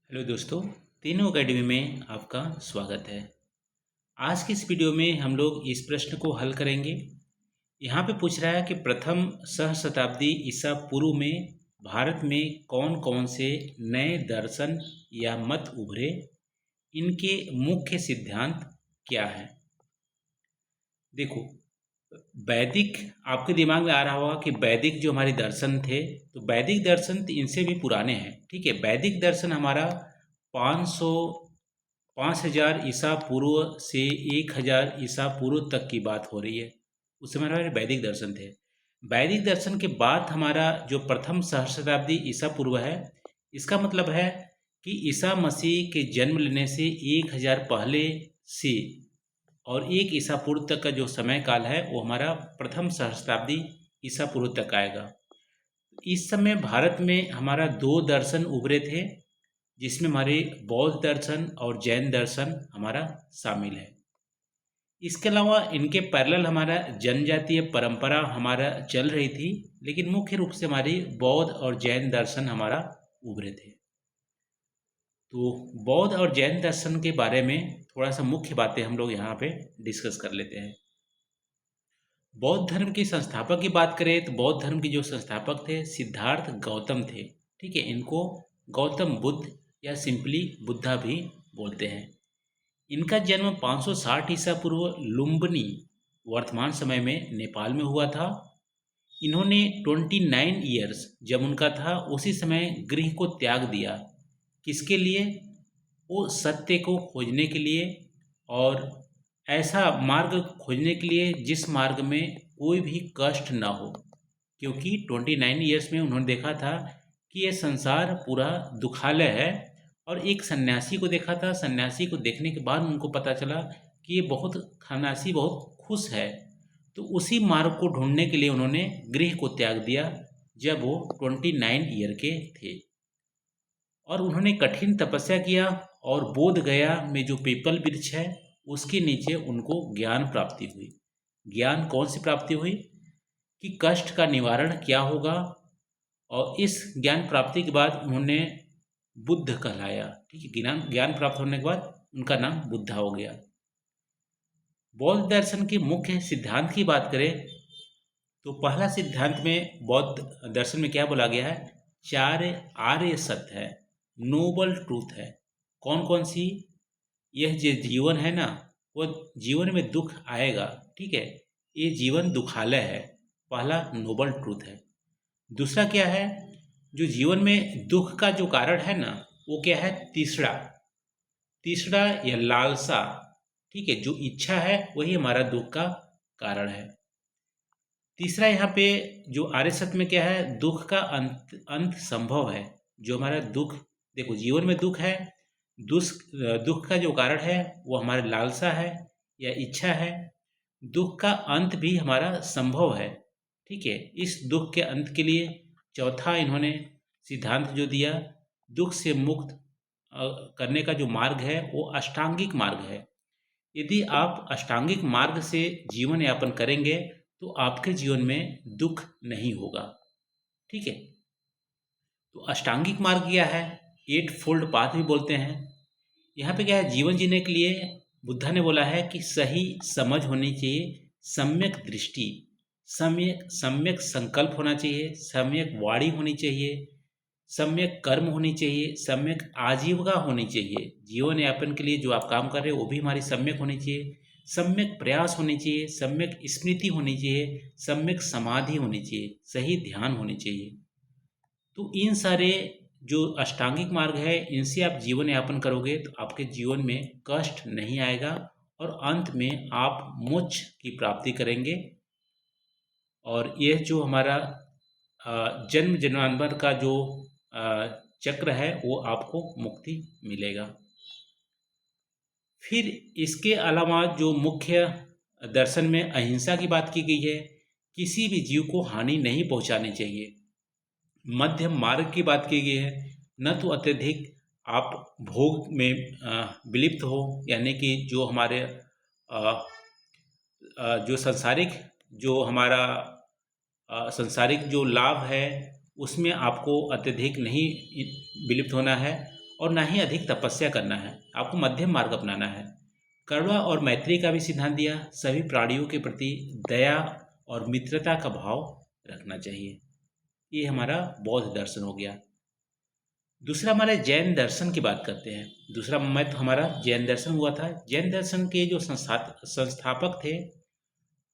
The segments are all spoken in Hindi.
हेलो दोस्तों, तीनों अकेडमी में आपका स्वागत है। आज की इस वीडियो में हम लोग इस प्रश्न को हल करेंगे। यहाँ पे पूछ रहा है कि प्रथम सहस्त्राब्दी ईसा पूर्व में भारत में कौन कौन से नए दर्शन या मत उभरे, इनके मुख्य सिद्धांत क्या है। देखो, वैदिक आपके दिमाग में आ रहा होगा कि वैदिक जो हमारे दर्शन थे, तो वैदिक दर्शन तो इनसे भी पुराने हैं। ठीक है, वैदिक दर्शन हमारा 500 5000 ईसा पूर्व से 1000 ईसा पूर्व तक की बात हो रही है। उस समय हमारे वैदिक दर्शन थे। वैदिक दर्शन के बाद हमारा जो प्रथम सहस्त्राब्दी ईसा पूर्व है, इसका मतलब है कि ईसा मसीह के जन्म लेने से 1000 पहले से और 1 ईसा पूर्व तक का जो समय काल है वो हमारा प्रथम सहस्त्राब्दी ईसा पूर्व तक आएगा। इस समय भारत में हमारा 2 दर्शन उभरे थे, जिसमें हमारे बौद्ध दर्शन और जैन दर्शन हमारा शामिल है। इसके अलावा इनके पैरेलल हमारा जनजातीय परंपरा हमारा चल रही थी, लेकिन मुख्य रूप से हमारी बौद्ध और जैन दर्शन हमारा उभरे थे। तो बौद्ध और जैन दर्शन के बारे में थोड़ा सा मुख्य बातें हम लोग यहाँ पे डिस्कस कर लेते हैं। बौद्ध धर्म के संस्थापक की बात करें तो बौद्ध धर्म के जो संस्थापक थे सिद्धार्थ गौतम थे। ठीक है, इनको गौतम बुद्ध या सिंपली बुद्धा भी बोलते हैं। इनका जन्म 560 ईसा पूर्व लुम्बिनी वर्तमान समय में नेपाल में हुआ था। इन्होंने 29 ईयर्स जब उनका था उसी समय गृह को त्याग दिया। किसके लिए? वो सत्य को खोजने के लिए और ऐसा मार्ग खोजने के लिए जिस मार्ग में कोई भी कष्ट ना हो, क्योंकि 29 ईयर्स में उन्होंने देखा था कि ये संसार पूरा दुखालय है। और एक सन्यासी को देखा था, सन्यासी को देखने के बाद उनको पता चला कि ये सन्यासी बहुत खुश है। तो उसी मार्ग को ढूंढने के लिए उन्होंने गृह को त्याग दिया जब वो 29 ईयर के थे। और उन्होंने कठिन तपस्या किया और बोध गया में जो पीपल वृक्ष है उसके नीचे उनको ज्ञान प्राप्ति हुई। ज्ञान कौन सी प्राप्ति हुई? कि कष्ट का निवारण क्या होगा। और इस ज्ञान प्राप्ति के बाद उन्होंने बुद्ध कहलाया। ठीक है, ज्ञान ज्ञान प्राप्त होने के बाद उनका नाम बुद्धा हो गया। बौद्ध दर्शन के मुख्य सिद्धांत की बात करें तो पहला सिद्धांत में बौद्ध दर्शन में क्या बोला गया है? 4 आर्य सत्य है, नोबल ट्रूथ है। कौन कौन सी? यह जो जीवन है ना, वो जीवन में दुख आएगा। ठीक है, ये जीवन दुखालय है, पहला नोबल ट्रूथ है। दूसरा क्या है? जो जीवन में दुख का जो कारण है ना, वो क्या है? तीसरा तीसरा या लालसा। ठीक है, जो इच्छा है वही हमारा दुख का कारण है। तीसरा यहाँ पे जो आर्य सत्य में क्या है? दुख का अंत अंत संभव है। जो हमारा दुख, देखो जीवन में दुख है, दुख का जो कारण है वो हमारा लालसा है या इच्छा है। दुख का अंत भी हमारा संभव है। ठीक है, इस दुख के अंत के लिए चौथा इन्होंने सिद्धांत जो दिया, दुख से मुक्त करने का जो मार्ग है वो अष्टांगिक मार्ग है। यदि आप अष्टांगिक मार्ग से जीवन यापन करेंगे तो आपके जीवन में दुख नहीं होगा। ठीक है, तो अष्टांगिक मार्ग क्या है? 8 फोल्ड पाथ भी बोलते हैं। यहाँ पे क्या है? जीवन जीने के लिए बुद्धा ने बोला है कि सही समझ होनी चाहिए, सम्यक दृष्टि, सम्यक सम्यक संकल्प होना चाहिए, सम्यक वाणी होनी चाहिए, सम्यक कर्म होनी चाहिए, सम्यक आजीविका होनी चाहिए। जीवन यापन के लिए जो आप काम कर रहे हो वो भी हमारी सम्यक होनी चाहिए, सम्यक प्रयास होनी चाहिए, सम्यक स्मृति होनी चाहिए, सम्यक समाधि होनी चाहिए, सही ध्यान होनी चाहिए। तो इन सारे जो अष्टांगिक मार्ग है इनसे आप जीवन यापन करोगे तो आपके जीवन में कष्ट नहीं आएगा और अंत में आप मोक्ष की प्राप्ति करेंगे। और यह जो हमारा जन्म जन्मांतर का जो चक्र है वो आपको मुक्ति मिलेगा। फिर इसके अलावा जो मुख्य दर्शन में अहिंसा की बात की गई है, किसी भी जीव को हानि नहीं पहुंचानी चाहिए। मध्यम मार्ग की बात की गई है, न तो अत्यधिक आप भोग में विलिप्त हो, यानी कि जो हमारे जो सांसारिक जो लाभ है उसमें आपको अत्यधिक नहीं विलिप्त होना है। और ना ही अधिक तपस्या करना है। आपको मध्यम मार्ग अपनाना है। करुणा और मैत्री का भी सिद्धांत दिया। सभी प्राणियों के प्रति दया और मित्रता का भाव रखना चाहिए। ये हमारा बौद्ध दर्शन हो गया। दूसरा हमारे जैन दर्शन की बात करते हैं। दूसरा मत हमारा जैन दर्शन हुआ था। जैन दर्शन के जो संस्थापक थे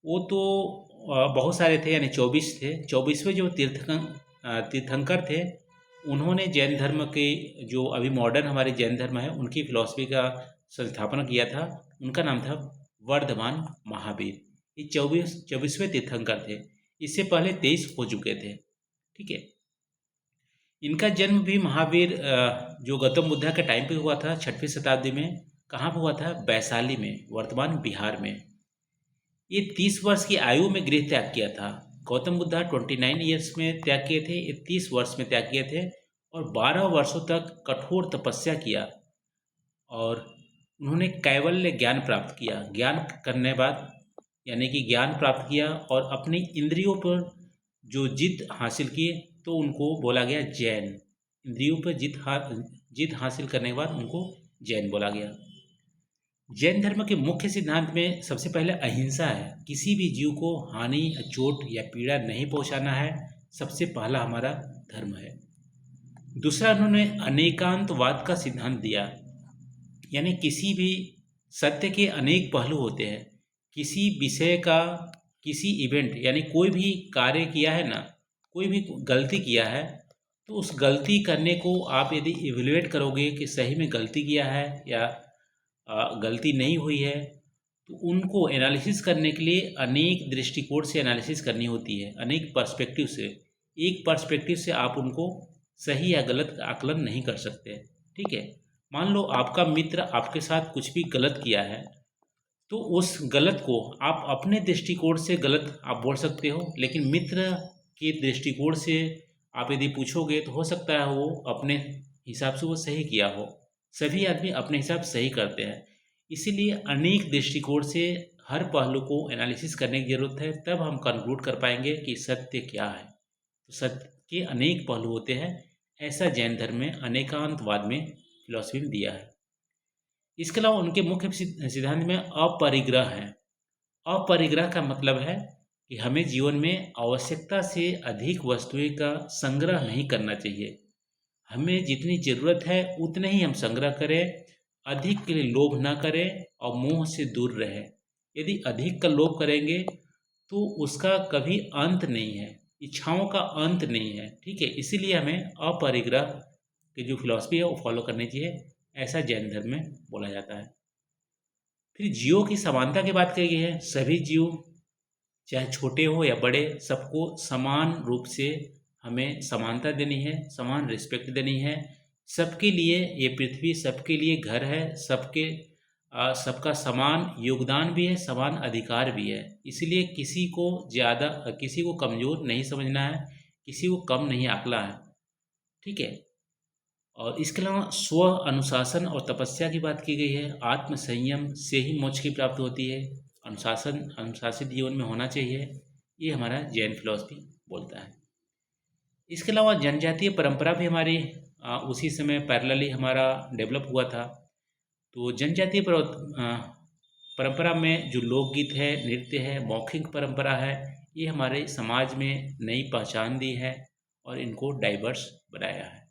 वो तो बहुत सारे थे, यानी 24 थे। 24वें जो तीर्थंकर थे, उन्होंने जैन धर्म के जो अभी मॉडर्न हमारे जैन धर्म है उनकी फिलॉसफी का संस्थापना किया था। उनका नाम था वर्धमान महावीर। ये 24वें तीर्थंकर थे। इससे पहले 23 हो चुके थे। ठीक है। इनका जन्म भी महावीर जो गौतम बुद्धा के टाइम पे हुआ था 6वीं शताब्दी में। कहाँ पर हुआ था? वैशाली में, वर्तमान बिहार में। ये 30 वर्ष की आयु में गृह त्याग किया था। गौतम बुद्धा 29 ईयर्स में त्याग किए थे, ये 30 वर्ष में त्याग किए थे और 12 वर्षों तक कठोर तपस्या किया और उन्होंने कैवल्य ज्ञान प्राप्त किया। ज्ञान करने बाद यानी कि ज्ञान प्राप्त किया और अपनी इंद्रियों पर जो जीत हासिल किए तो उनको बोला गया जैन। इंद्रियों पर जीत हासिल करने के बाद उनको जैन बोला गया। जैन धर्म के मुख्य सिद्धांत में सबसे पहले अहिंसा है। किसी भी जीव को हानि, चोट या पीड़ा नहीं पहुंचाना है, सबसे पहला हमारा धर्म है। दूसरा, उन्होंने अनेकांतवाद का सिद्धांत दिया, यानी किसी भी सत्य के अनेक पहलू होते हैं। किसी विषय का, किसी इवेंट यानी कोई भी कार्य किया है ना, कोई भी गलती किया है तो उस गलती करने को आप यदि इवेल्युएट करोगे कि सही में गलती किया है या गलती नहीं हुई है, तो उनको एनालिसिस करने के लिए अनेक दृष्टिकोण से एनालिसिस करनी होती है, अनेक पर्सपेक्टिव से। एक पर्सपेक्टिव से आप उनको सही या गलत आकलन नहीं कर सकते। ठीक है। मान लो आपका मित्र आपके साथ कुछ भी गलत किया है, तो उस गलत को आप अपने दृष्टिकोण से गलत आप बोल सकते हो, लेकिन मित्र के दृष्टिकोण से आप यदि पूछोगे तो हो सकता है वो अपने हिसाब से वो सही किया हो। सभी आदमी अपने हिसाब से सही करते हैं, इसीलिए अनेक दृष्टिकोण से हर पहलू को एनालिसिस करने की ज़रूरत है, तब हम कंक्लूड कर पाएंगे कि सत्य क्या है। तो सत्य के अनेक पहलू होते हैं, ऐसा जैन धर्म में अनेकांतवाद में फिलॉसफी में दिया है। इसके अलावा उनके मुख्य सिद्धांत में अपरिग्रह है। अपरिग्रह का मतलब है कि हमें जीवन में आवश्यकता से अधिक वस्तुएं का संग्रह नहीं करना चाहिए। हमें जितनी ज़रूरत है उतने ही हम संग्रह करें, अधिक के लिए लोभ ना करें और मोह से दूर रहें। यदि अधिक का लोभ करेंगे तो उसका कभी अंत नहीं है, इच्छाओं का अंत नहीं है। ठीक है। इसीलिए हमें अपरिग्रह की जो फिलॉसफी है वो फॉलो करनी चाहिए, ऐसा जैन धर्म में बोला जाता है। फिर जीवों की समानता की बात कही गई है। सभी जीव चाहे छोटे हो या बड़े, सबको समान रूप से हमें समानता देनी है, समान रिस्पेक्ट देनी है। सबके लिए ये पृथ्वी सबके लिए घर है, सबका समान योगदान भी है, समान अधिकार भी है। इसलिए किसी को ज़्यादा, किसी को कमज़ोर नहीं समझना है, किसी को कम नहीं आंकना है। ठीक है। और इसके अलावा स्व अनुशासन और तपस्या की बात की गई है। आत्म संयम से ही मोक्ष की प्राप्ति होती है। अनुशासित जीवन में होना चाहिए, ये हमारा जैन फिलॉसफी बोलता है। इसके अलावा जनजातीय परंपरा भी हमारी उसी समय पैरेलली हमारा डेवलप हुआ था। तो जनजातीय परंपरा में जो लोकगीत है, नृत्य है, मौखिक परंपरा है, ये हमारे समाज में नई पहचान दी है और इनको डाइवर्स बनाया है।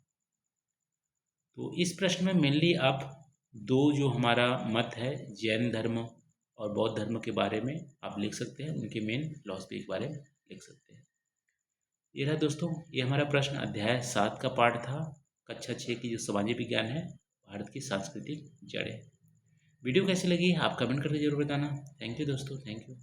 तो इस प्रश्न में मेनली आप दो जो हमारा मत है, जैन धर्म और बौद्ध धर्म के बारे में आप लिख सकते हैं, उनके मेन फिलॉसफी के बारे में लिख सकते हैं। ये रहा दोस्तों, ये हमारा प्रश्न अध्याय 7 का पाठ था, कक्षा 6 की जो सामाजिक विज्ञान है, भारत की सांस्कृतिक जड़ें। वीडियो कैसी लगी आप कमेंट करके जरूर बताना। थैंक यू दोस्तों, थैंक यू।